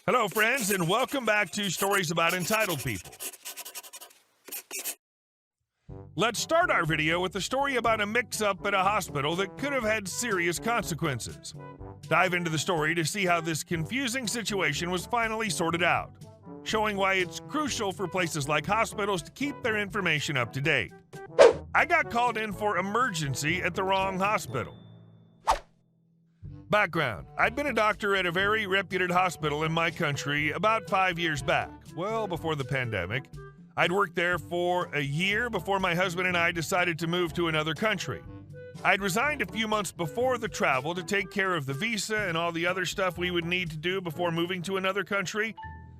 Hello, friends, and welcome back to Stories About Entitled People. Let's start our video with a story about a mix-up at a hospital that could have had serious consequences. Dive into the story to see how this confusing situation was finally sorted out, showing why it's crucial for places like hospitals to keep their information up to date. I got called in for emergency at the wrong hospital. Background: I'd been a doctor at a very reputed hospital in my country about 5 years back, well before the pandemic. I'd worked there for a year before my husband and I decided to move to another country. I'd resigned a few months before the travel to take care of the visa and all the other stuff we would need to do before moving to another country.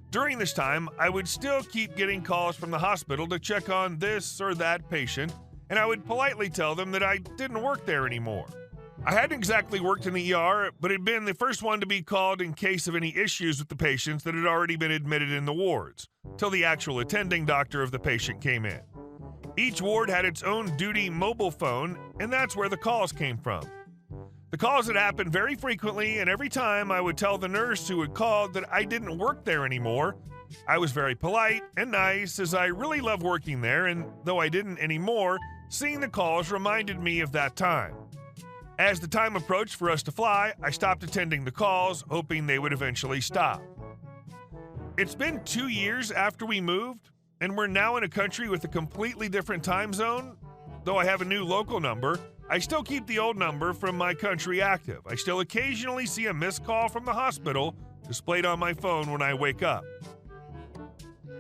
During this time, I would still keep getting calls from the hospital to check on this or that patient, and I would politely tell them that I didn't work there anymore. I hadn't exactly worked in the ER, but had been the first one to be called in case of any issues with the patients that had already been admitted in the wards, till the actual attending doctor of the patient came in. Each ward had its own duty mobile phone, and that's where the calls came from. The calls had happened very frequently, and every time I would tell the nurse who had called that I didn't work there anymore. I was very polite and nice, as I really loved working there, and though I didn't anymore, seeing the calls reminded me of that time. As the time approached for us to fly, I stopped attending the calls, hoping they would eventually stop. It's been 2 years after we moved, and we're now in a country with a completely different time zone. Though I have a new local number, I still keep the old number from my country active. I still occasionally see a missed call from the hospital displayed on my phone when I wake up.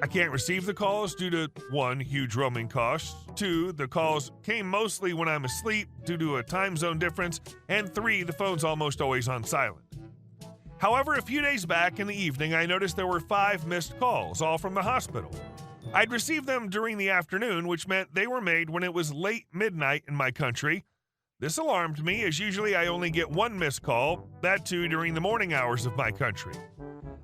I can't receive the calls due to 1, huge roaming costs, 2, the calls came mostly when I'm asleep due to a time zone difference, and 3, the phone's almost always on silent. However, a few days back in the evening, I noticed there were 5 missed calls, all from the hospital. I'd received them during the afternoon, which meant they were made when it was late midnight in my country. This alarmed me, as usually I only get 1 missed call, that too during the morning hours of my country.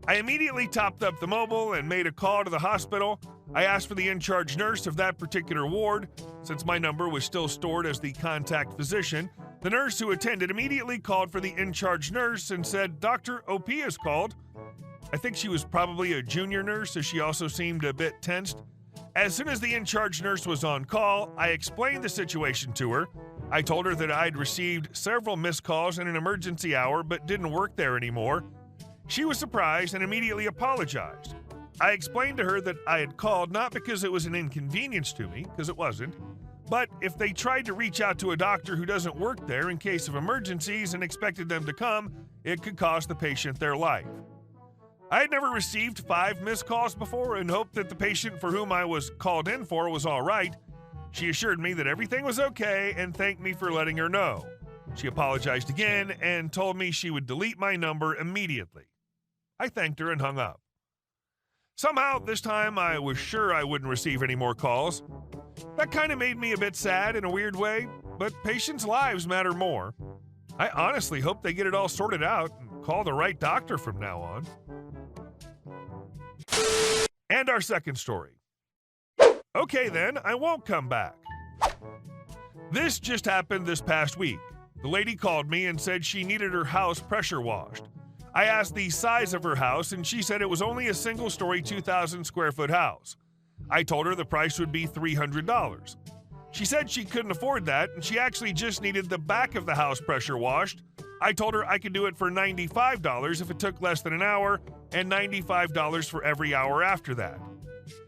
I immediately topped up the mobile and made a call to the hospital. I asked for the in-charge nurse of that particular ward. Since my number was still stored as the contact physician, the nurse who attended immediately called for the in-charge nurse and said, "Dr. OP is called." I think she was probably a junior nurse, as she also seemed a bit tensed. As soon as the in-charge nurse was on call, I explained the situation to her. I told her that I'd received several missed calls in an emergency hour but didn't work there anymore. She was surprised and immediately apologized. I explained to her that I had called not because it was an inconvenience to me, because it wasn't, but if they tried to reach out to a doctor who doesn't work there in case of emergencies and expected them to come, it could cost the patient their life. I had never received 5 missed calls before and hoped that the patient for whom I was called in for was all right. She assured me that everything was okay and thanked me for letting her know. She apologized again and told me she would delete my number immediately. I thanked her and hung up. Somehow, this time I was sure I wouldn't receive any more calls. That kind of made me a bit sad in a weird way, but patients' lives matter more. I honestly hope they get it all sorted out and call the right doctor from now on. And our second story. Okay then, I won't come back. This just happened this past week. The lady called me and said she needed her house pressure washed. I asked the size of her house, and she said it was only a single-story 2,000 square foot house. I told her the price would be $300. She said she couldn't afford that, and she actually just needed the back of the house pressure washed. I told her I could do it for $95 if it took less than an hour, and $95 for every hour after that.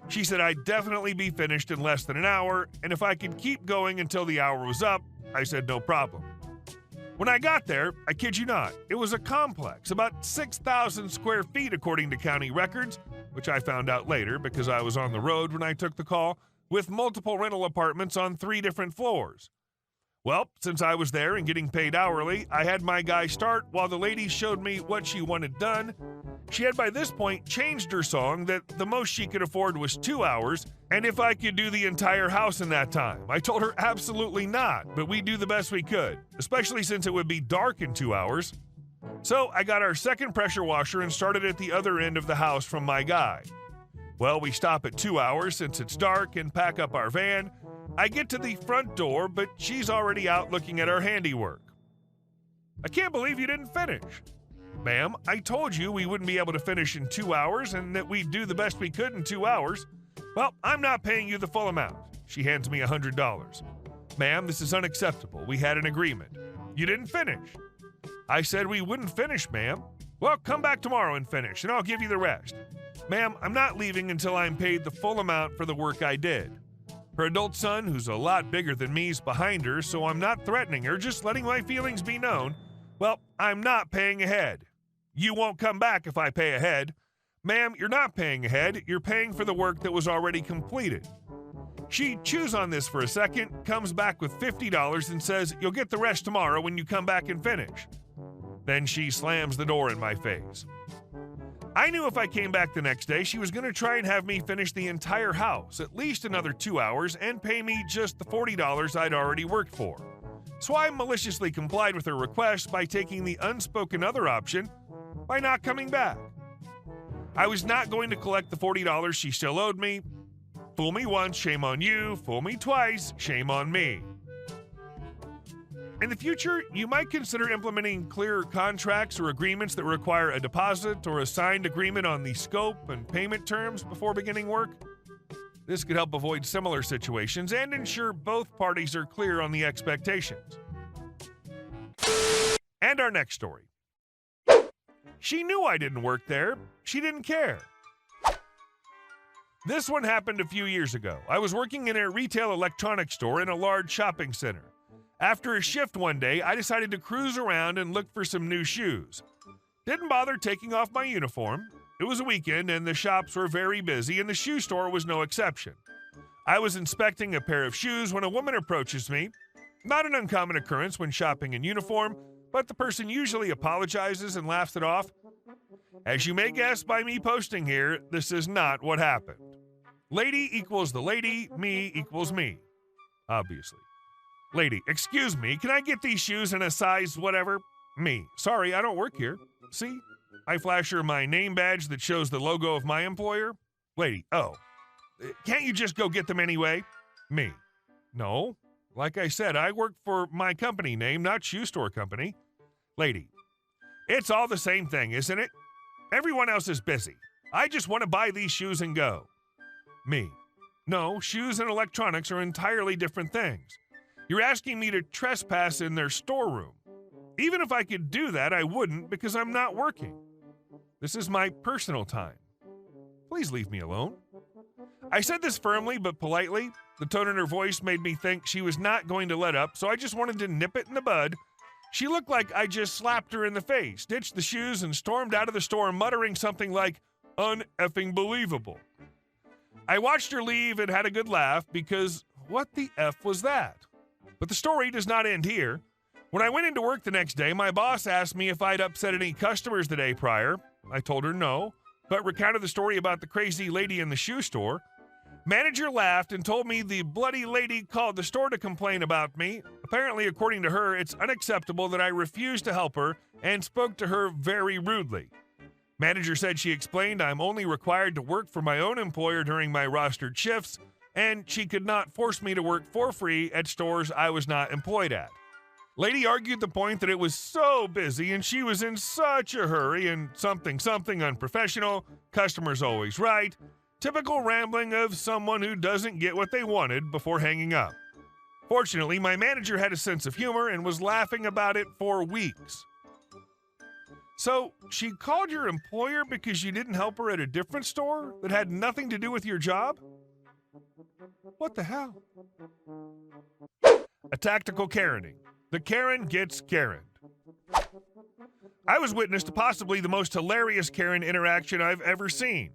She said I'd definitely be finished in less than an hour, and if I could keep going until the hour was up, I said no problem. When I got there, I kid you not, it was a complex, about 6,000 square feet according to county records, which I found out later because I was on the road when I took the call, with multiple rental apartments on 3 different floors. Well, since I was there and getting paid hourly, I had my guy start while the lady showed me what she wanted done. She had by this point changed her song that the most she could afford was 2 hours, and if I could do the entire house in that time. I told her absolutely not, but we'd do the best we could, especially since it would be dark in 2 hours. So I got our second pressure washer and started at the other end of the house from my guy. Well, we stop at 2 hours since it's dark and pack up our van. I get to the front door, but she's already out looking at our handiwork. "I can't believe you didn't finish." Ma'am, I told you we wouldn't be able to finish in 2 hours and that we'd do the best we could in 2 hours. Well, I'm not paying you the full amount. She hands me $100. Ma'am, this is unacceptable. We had an agreement. You didn't finish. I said we wouldn't finish, ma'am. Well, come back tomorrow and finish, and I'll give you the rest. Ma'am, I'm not leaving until I'm paid the full amount for the work I did. Her adult son, who's a lot bigger than me, is behind her, so I'm not threatening her, just letting my feelings be known. Well, I'm not paying ahead. You won't come back if I pay ahead. Ma'am, you're not paying ahead. You're paying for the work that was already completed. She chews on this for a second, comes back with $50 and says, you'll get the rest tomorrow when you come back and finish. Then she slams the door in my face. I knew if I came back the next day, she was going to try and have me finish the entire house, at least another 2 hours, and pay me just the $40 I'd already worked for. So I maliciously complied with her request by taking the unspoken other option by not coming back. I was not going to collect the $40 she still owed me. Fool me once, shame on you. Fool me twice, shame on me. In the future, you might consider implementing clearer contracts or agreements that require a deposit or a signed agreement on the scope and payment terms before beginning work. This could help avoid similar situations and ensure both parties are clear on the expectations. And our next story. She knew I didn't work there. She didn't care. This one happened a few years ago. I was working in a retail electronics store in a large shopping center. After a shift one day, I decided to cruise around and look for some new shoes. Didn't bother taking off my uniform. It was a weekend and the shops were very busy and the shoe store was no exception. I was inspecting a pair of shoes when a woman approaches me. Not an uncommon occurrence when shopping in uniform, but the person usually apologizes and laughs it off. As you may guess by me posting here, this is not what happened. Lady equals the lady, me equals me. Obviously. Lady, excuse me, can I get these shoes in a size whatever? Me, sorry, I don't work here. See? I flash her my name badge that shows the logo of my employer. Lady, oh, can't you just go get them anyway? Me, no. Like I said, I work for my company name, not shoe store company. Lady, it's all the same thing, isn't it? Everyone else is busy. I just want to buy these shoes and go. Me, no, shoes and electronics are entirely different things. You're asking me to trespass in their storeroom. Even if I could do that, I wouldn't because I'm not working. This is my personal time. Please leave me alone. I said this firmly but politely. The tone in her voice made me think she was not going to let up, so I just wanted to nip it in the bud. She looked like I just slapped her in the face, ditched the shoes, and stormed out of the store muttering something like, "Un-effing believable." I watched her leave and had a good laugh because what the F was that? But the story does not end here. When I went into work the next day, my boss asked me if I'd upset any customers the day prior. I told her no, but recounted the story about the crazy lady in the shoe store. Manager laughed and told me the bloody lady called the store to complain about me. Apparently, according to her, it's unacceptable that I refused to help her and spoke to her very rudely. Manager said she explained I'm only required to work for my own employer during my rostered shifts, and she could not force me to work for free at stores I was not employed at. Lady argued the point that it was so busy and she was in such a hurry and something unprofessional, customers always right, typical rambling of someone who doesn't get what they wanted before hanging up. Fortunately, my manager had a sense of humor and was laughing about it for weeks. So, she called your employer because you didn't help her at a different store that had nothing to do with your job? What the hell? A tactical Karening. The Karen gets Karened. I was witness to possibly the most hilarious Karen interaction I've ever seen.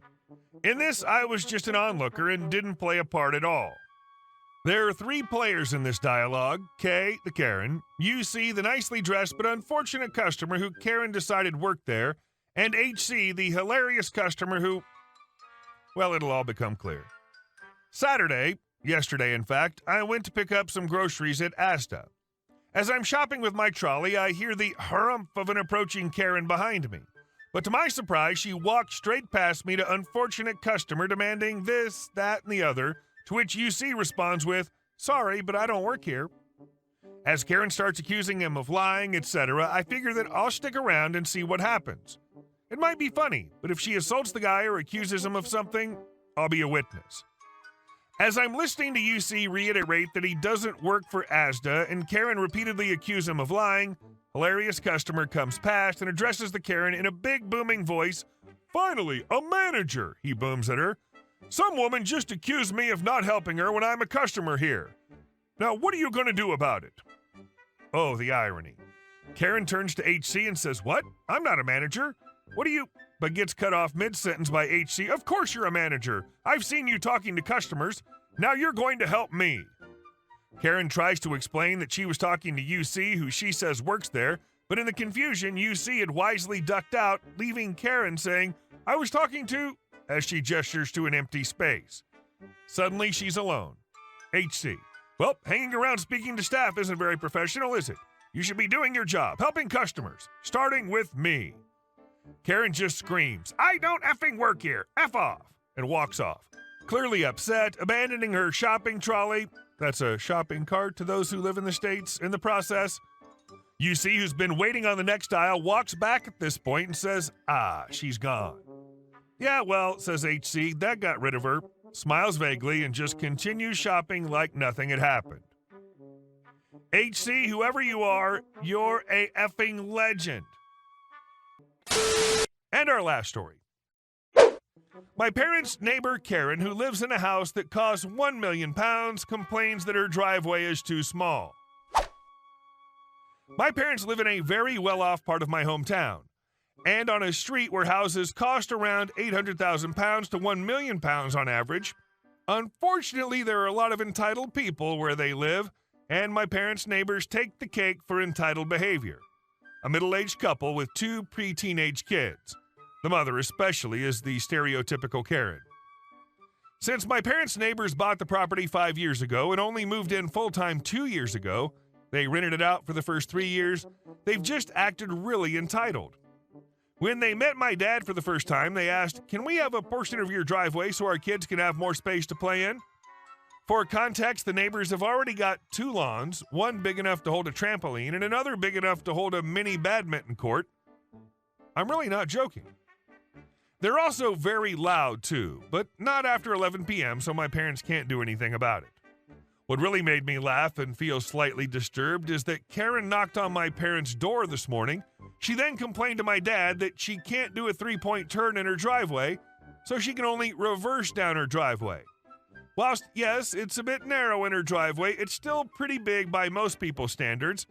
In this, I was just an onlooker and didn't play a part at all. There are three players in this dialogue: K, the Karen; UC, the nicely dressed but unfortunate customer who Karen decided worked there; and HC, the hilarious customer who... Well, it'll all become clear. Yesterday in fact, I went to pick up some groceries at Asda. As I'm shopping with my trolley, I hear the harumph of an approaching Karen behind me. But to my surprise, she walked straight past me to unfortunate customer demanding this, that, and the other, to which UC responds with, "Sorry, but I don't work here." As Karen starts accusing him of lying, etc., I figure that I'll stick around and see what happens. It might be funny, but if she assaults the guy or accuses him of something, I'll be a witness. As I'm listening to UC reiterate that he doesn't work for ASDA and Karen repeatedly accuse him of lying, hilarious customer comes past and addresses the Karen in a big booming voice. "Finally, a manager," he booms at her. "Some woman just accused me of not helping her when I'm a customer here. Now, what are you going to do about it?" Oh, the irony. Karen turns to HC and says, "What? I'm not a manager. What are you—" but gets cut off mid-sentence by HC. "Of course you're a manager. I've seen you talking to customers. Now you're going to help me." Karen tries to explain that she was talking to UC, who she says works there, but in the confusion, UC had wisely ducked out, leaving Karen saying, "I was talking to," as she gestures to an empty space. Suddenly, she's alone. HC. "Well, hanging around speaking to staff isn't very professional, is it? You should be doing your job, helping customers, starting with me." Karen just screams, "I don't effing work here, F off," and walks off, clearly upset, abandoning her shopping trolley. That's a shopping cart to those who live in the States in the process. UC, who's been waiting on the next aisle, walks back at this point and says, she's gone. "Yeah, well," says HC, "that got rid of her," smiles vaguely, and just continues shopping like nothing had happened. HC, whoever you are, you're a effing legend. And our last story. My parents' neighbor Karen, who lives in a house that costs £1 million, complains that her driveway is too small. My parents live in a very well-off part of my hometown, and on a street where houses cost around £800,000 to £1 million on average. Unfortunately, there are a lot of entitled people where they live, and my parents' neighbors take the cake for entitled behavior. A middle-aged couple with 2 pre-teenage kids. The mother especially is the stereotypical Karen. Since my parents' neighbors bought the property 5 years ago and only moved in full-time 2 years ago, they rented it out for the first 3 years, they've just acted really entitled. When they met my dad for the first time, they asked, "Can we have a portion of your driveway so our kids can have more space to play in?" For context, the neighbors have already got 2 lawns, one big enough to hold a trampoline and another big enough to hold a mini badminton court. I'm really not joking. They're also very loud too, but not after 11 p.m., so my parents can't do anything about it. What really made me laugh and feel slightly disturbed is that Karen knocked on my parents' door this morning. She then complained to my dad that she can't do a 3-point turn in her driveway, so she can only reverse down her driveway. Whilst, yes, it's a bit narrow in her driveway, it's still pretty big by most people's standards.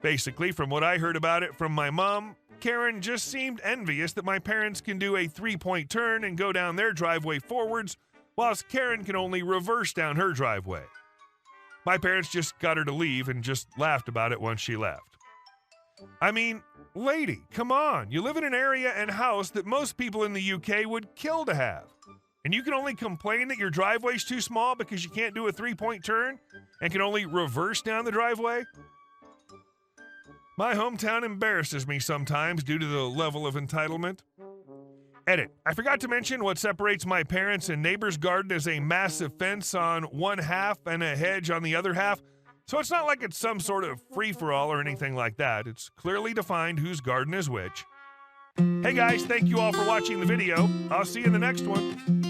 Basically, from what I heard about it from my mom, Karen just seemed envious that my parents can do a 3-point turn and go down their driveway forwards, whilst Karen can only reverse down her driveway. My parents just got her to leave and just laughed about it once she left. I mean, lady, come on. You live in an area and house that most people in the UK would kill to have. And you can only complain that your driveway's too small because you can't do a 3-point turn and can only reverse down the driveway? My hometown embarrasses me sometimes due to the level of entitlement. Edit. I forgot to mention what separates my parents' and neighbor's garden is a massive fence on one half and a hedge on the other half, so it's not like it's some sort of free-for-all or anything like that. It's clearly defined whose garden is which. Hey guys, thank you all for watching the video. I'll see you in the next one.